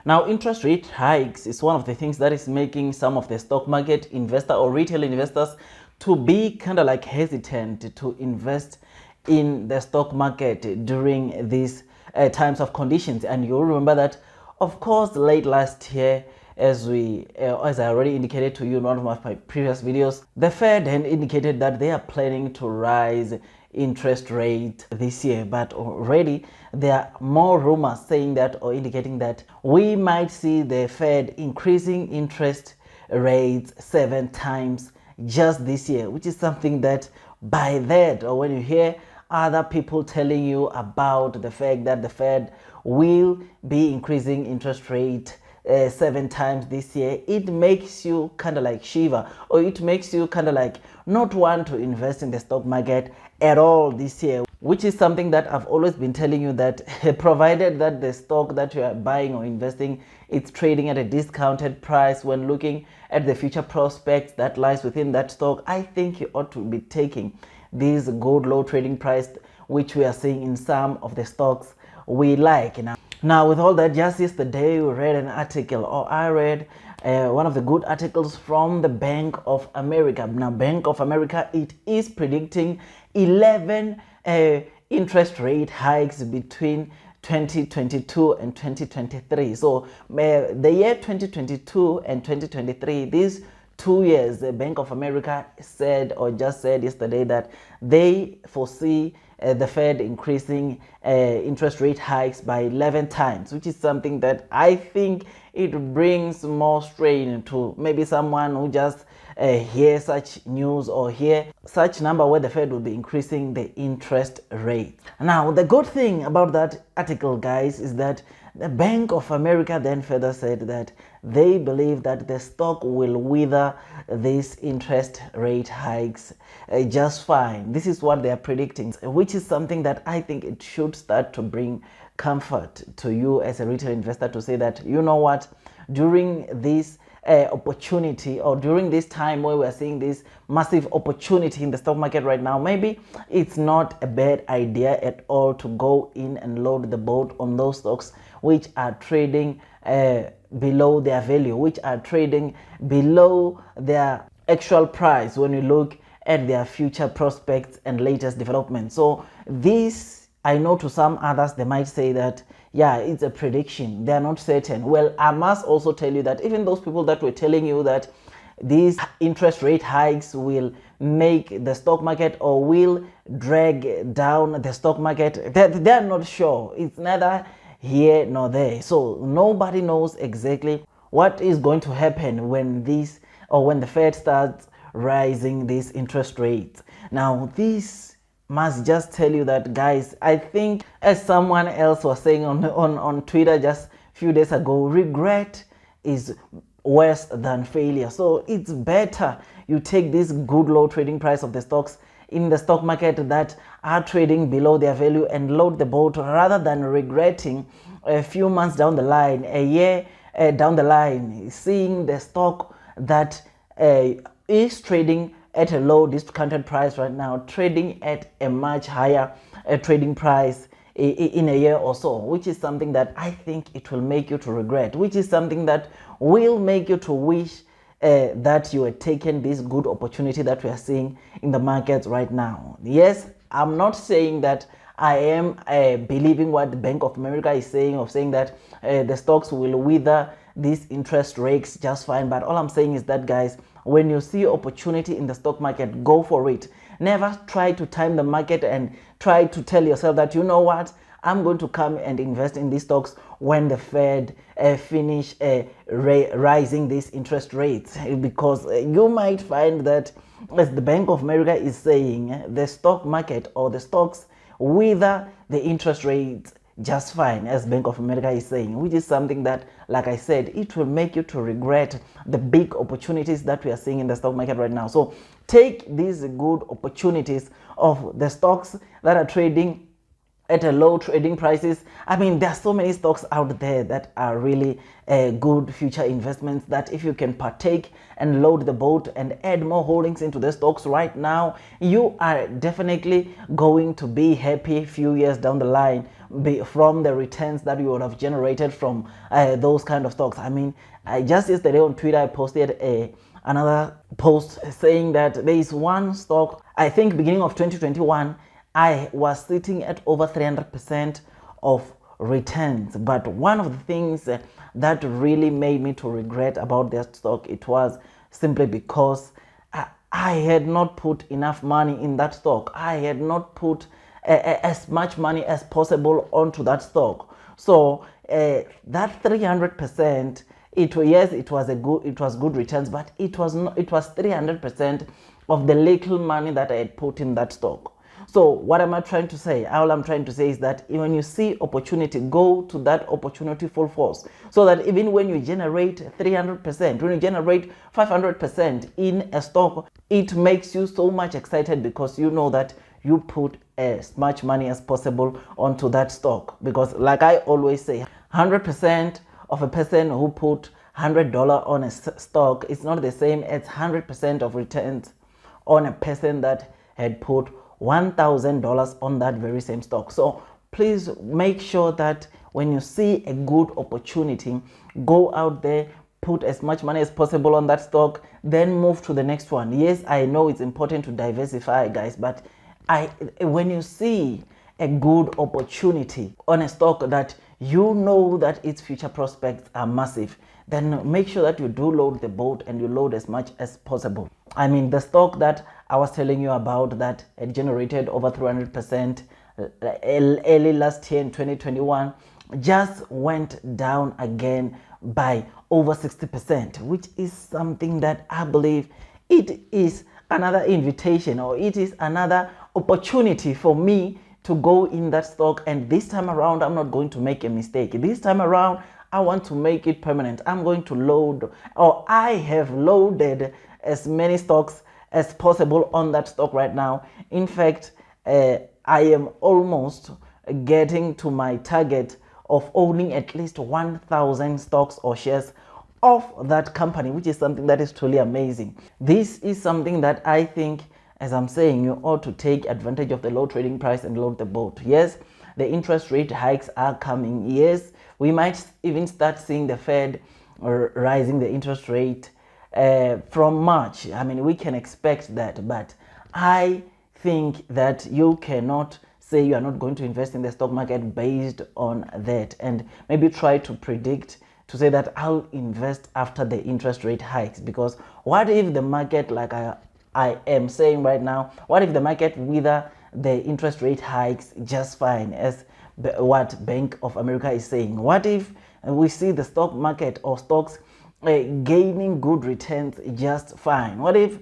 Now, interest rate hikes is one of the things that is making some of the stock market investor or retail investors to be kind of like hesitant to invest in the stock market during these times of conditions. And you'll remember that, of course, late last year, as I already indicated to you in one of my previous videos, the Fed had indicated that they are planning to rise interest rate this year, but already there are more rumors saying that or indicating that we might see the Fed increasing interest rates 7 times just this year, which is something that by that, or when you hear other people telling you about the fact that the Fed will be increasing interest rate 7 times this year, it makes you kind of like shiver, or it makes you kind of like not want to invest in the stock market at all this year, which is something that I've always been telling you, that provided that the stock that you are buying or investing, it's trading at a discounted price when looking at the future prospects that lies within that stock, I think you ought to be taking this good low trading price, which we are seeing in some of the stocks we like. Now, with all that, just yesterday we read an article, or I read one of the good articles from the Bank of America. Now, Bank of America, it is predicting 11 interest rate hikes between 2022 and 2023. So the year 2022 and 2023, these 2 years, the Bank of America said, or just said yesterday, that they foresee the Fed increasing interest rate hikes by 11 times, which is something that I think it brings more strain to maybe someone who just hear such news or hear such number where the Fed will be increasing the interest rate. Now, the good thing about that article, guys, is that the Bank of America then further said that they believe that the stock will weather these interest rate hikes just fine. This is what they are predicting, which is something that I think it should start to bring comfort to you as a retail investor, to say that, you know what, during this opportunity, or during this time where we're seeing this massive opportunity in the stock market right now, maybe it's not a bad idea at all to go in and load the boat on those stocks which are trading below their value, which are trading below their actual price when you look at their future prospects and latest developments. So this, I know to some others, they might say that, yeah, it's a prediction, they're not certain. Well, I must also tell you that even those people that were telling you that these interest rate hikes will make the stock market or will drag down the stock market, they're not sure. It's neither here nor there. So nobody knows exactly what is going to happen when this, or when the Fed starts rising these interest rates. Now, this must just tell you that, guys, I think, as someone else was saying on Twitter just a few days ago, regret is worse than failure. So it's better you take this good low trading price of the stocks in the stock market that are trading below their value and load the boat, rather than regretting a few months down the line, a year down the line, seeing the stock that is trading at a low discounted price right now, trading at a much higher trading price in a year or so, which is something that I think it will make you to regret, which is something that will make you to wish that you had taken this good opportunity that we are seeing in the markets right now. Yes, I'm not saying that I am believing what the Bank of America is saying, of saying that the stocks will weather these interest rates just fine, but all I'm saying is that, guys, when you see opportunity in the stock market, go for it. Never try to time the market and try to tell yourself that, you know what, I'm going to come and invest in these stocks when the Fed finish rising these interest rates, because you might find that, as the Bank of America is saying, the stock market or the stocks weather the interest rates just fine, as Bank of America is saying, which is something that, like I said, it will make you to regret the big opportunities that we are seeing in the stock market right now. So take these good opportunities of the stocks that are trading at a low trading prices. I mean, there are so many stocks out there that are really good future investments, that if you can partake and load the boat and add more holdings into the stocks right now, you are definitely going to be happy a few years down the line from the returns that you would have generated from those kind of stocks. I mean, just yesterday on Twitter, I posted another post saying that there is one stock, I think beginning of 2021, I was sitting at over 300% of returns. But one of the things that really made me to regret about that stock, it was simply because I had not put enough money in that stock. I had not put as much money as possible onto that stock. So that 300%, it was good returns, but it was 300% of the little money that I had put in that stock. So what am I trying to say? All I'm trying to say is that when you see opportunity, go to that opportunity full force, so that even when you generate 300%, when you generate 500% in a stock, it makes you so much excited because you know that you put as much money as possible onto that stock. Because like I always say, 100% of a person who put $100 on a stock is not the same as 100% of returns on a person that had put $1,000 on that very same stock. So please make sure that when you see a good opportunity, go out there, put as much money as possible on that stock, then move to the next one. Yes, I know it's important to diversify, guys, but when you see a good opportunity on a stock that you know that its future prospects are massive, then make sure that you do load the boat and you load as much as possible. I mean, the stock that I was telling you about that had generated over 300% early last year in 2021 just went down again by over 60%, which is something that I believe it is another invitation, or it is another opportunity for me to go in that stock. And this time around, I'm not going to make a mistake. This time around, I want to make it permanent. I'm going to load, or I have loaded as many stocks as possible on that stock right now. In fact, I am almost getting to my target of owning at least 1,000 stocks or shares of that company, which is something that is truly amazing. This is something that I think, as I'm saying, you ought to take advantage of the low trading price and load the boat. Yes, the interest rate hikes are coming. Yes, we might even start seeing the Fed rising the interest rate from March. I mean, we can expect that, but I think that you cannot say you are not going to invest in the stock market based on that, and maybe try to predict to say that I'll invest after the interest rate hikes. Because what if the market, like I am saying right now, what if the market wither the interest rate hikes just fine, as what Bank of America is saying? What if we see the stock market or stocks gaining good returns just fine? What if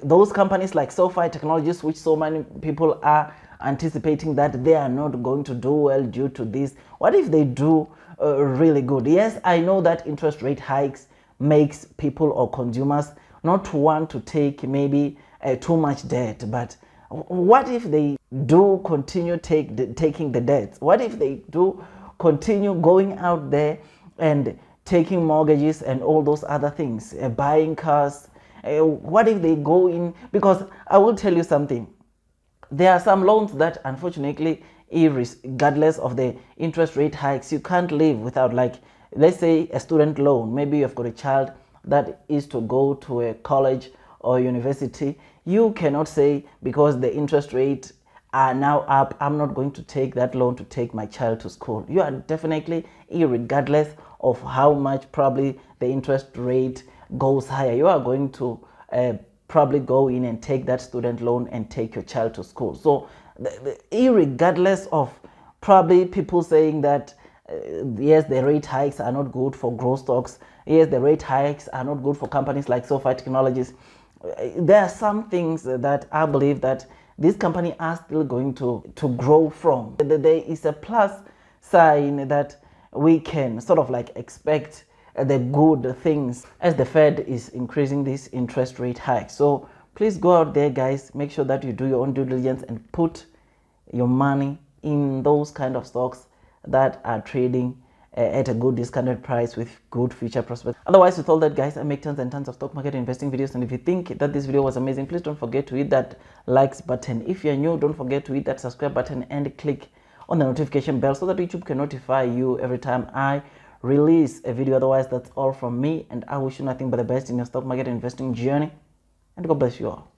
those companies like SoFi Technologies, which so many people are anticipating that they are not going to do well due to this, what if they do really good? Yes, I know that interest rate hikes makes people or consumers not want to take maybe too much debt, but what if they do continue taking the debts? What if they do continue going out there and taking mortgages and all those other things, buying cars? What if they go in? Because I will tell you something, there are some loans that unfortunately, regardless of the interest rate hikes, you can't live without. Like, let's say a student loan, maybe you've got a child that is to go to a college or university. You cannot say, because the interest rate are now up, I'm not going to take that loan to take my child to school. You are definitely, regardless of how much probably the interest rate goes higher, you are going to probably go in and take that student loan and take your child to school. So regardless of probably people saying that yes, the rate hikes are not good for growth stocks, yes, the rate hikes are not good for companies like SoFi Technologies, there are some things that I believe that these companies are still going to grow from. There is a plus sign that we can sort of like expect the good things as the Fed is increasing this interest rate hike. So please go out there, guys, make sure that you do your own due diligence and put your money in those kind of stocks that are trading at a good discounted price with good future prospects. Otherwise, with all that, guys, I make tons and tons of stock market investing videos, and if you think that this video was amazing, please don't forget to hit that likes button. If you're new, don't forget to hit that subscribe button and click on the notification bell so that YouTube can notify you every time I release a video. Otherwise, that's all from me, and I wish you nothing but the best in your stock market investing journey, and God bless you all.